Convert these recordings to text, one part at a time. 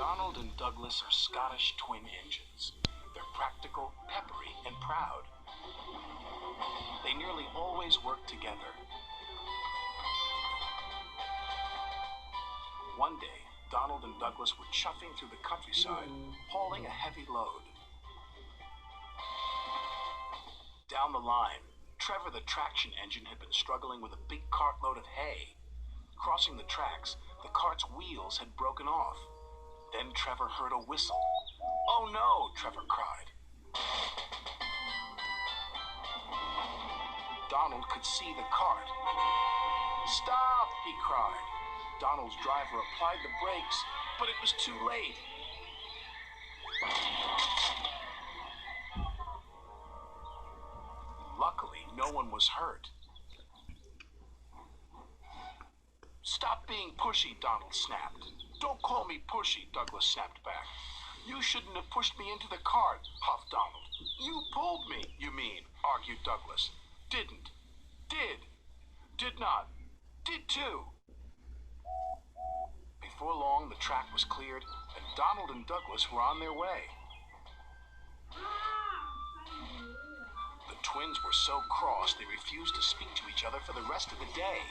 Donald and Douglas are Scottish twin engines. They're practical, peppery, and proud. They nearly always work together. One day, Donald and Douglas were chuffing through the countryside, hauling a heavy load. Down the line, Trevor the traction engine had been struggling with a big cartload of hay. Crossing the tracks, the cart's wheels had broken off. Then Trevor heard a whistle. "Oh no!" Trevor cried. Donald could see the cart. "Stop!" he cried. Donald's driver applied the brakes, but it was too late. Luckily, no one was hurt. "Stop being pushy," Donald snapped. "Don't call me pushy," Douglas snapped back. "You shouldn't have pushed me into the cart," huffed Donald. "You pulled me, you mean," argued Douglas. "Didn't. Did. Did not. Did too." Before long, the track was cleared, and Donald and Douglas were on their way. The twins were so cross they refused to speak to each other for the rest of the day.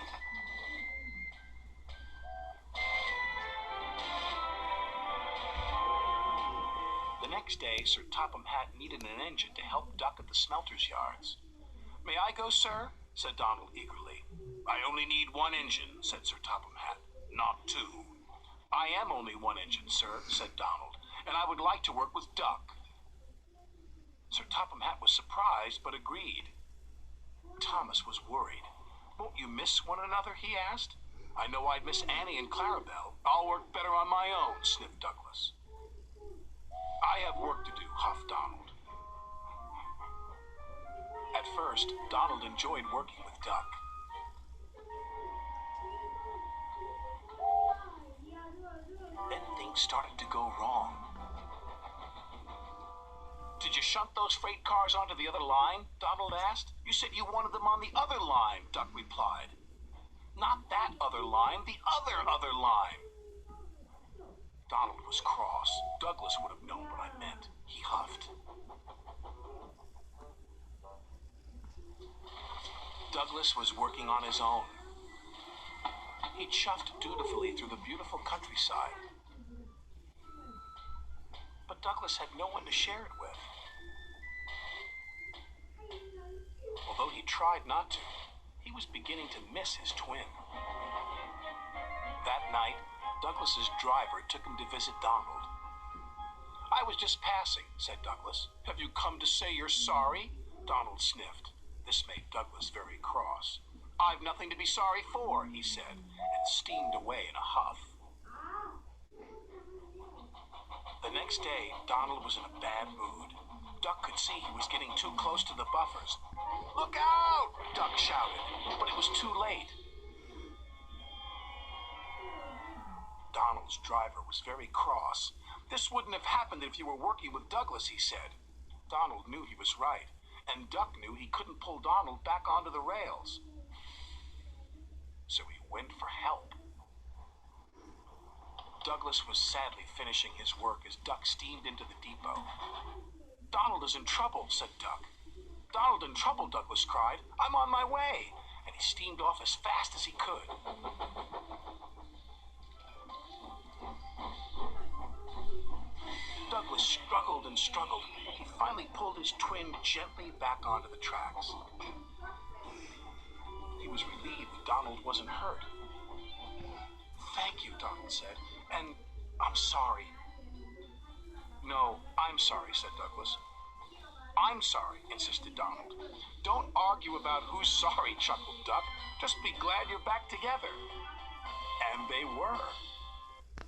The next day, Sir Topham Hatt needed an engine to help Duck at the smelter's yards. "May I go, sir?" said Donald eagerly. "I only need one engine," said Sir Topham Hatt, "not two." "I am only one engine, sir," said Donald, "and I would like to work with Duck." Sir Topham Hatt was surprised, but agreed. Thomas was worried. "Won't you miss one another?" he asked. "I know I'd miss Annie and Clarabelle. I'll work better on my own," sniffed Douglas. "I have work to do," huffed Donald. At first, Donald enjoyed working with Duck. Then things started to go wrong. "Did you shunt those freight cars onto the other line?" Donald asked. "You said you wanted them on the other line," Duck replied. "Not that other line, the other line." Donald was cross. Douglas would have known what I meant. He huffed. Douglas was working on his own. He chuffed dutifully through the beautiful countryside. But Douglas had no one to share it with. Although he tried not to, he was beginning to miss his twin. That night, Douglas's driver took him to visit Donald. "I was just passing," said Douglas. "Have you come to say you're sorry?" Donald sniffed. This made Douglas very cross. "I've nothing to be sorry for," he said, and steamed away in a huff. The next day, Donald was in a bad mood. Duck could see he was getting too close to the buffers. "Look out!" Duck shouted, but it was too late. Donald's driver was very cross. "This wouldn't have happened if you were working with Douglas," he said. Donald knew he was right, and Duck knew he couldn't pull Donald back onto the rails. So he went for help. Douglas was sadly finishing his work as Duck steamed into the depot. "Donald is in trouble," said Duck. "Donald in trouble," Douglas cried. "I'm on my way." And he steamed off as fast as he could. Douglas struggled and struggled. He finally pulled his twin gently back onto the tracks. He was relieved Donald wasn't hurt. "Thank you," Donald said, "and I'm sorry." "No, I'm sorry," said Douglas. "I'm sorry," insisted Donald. "Don't argue about who's sorry," chuckled Duck. "Just be glad you're back together." And they were.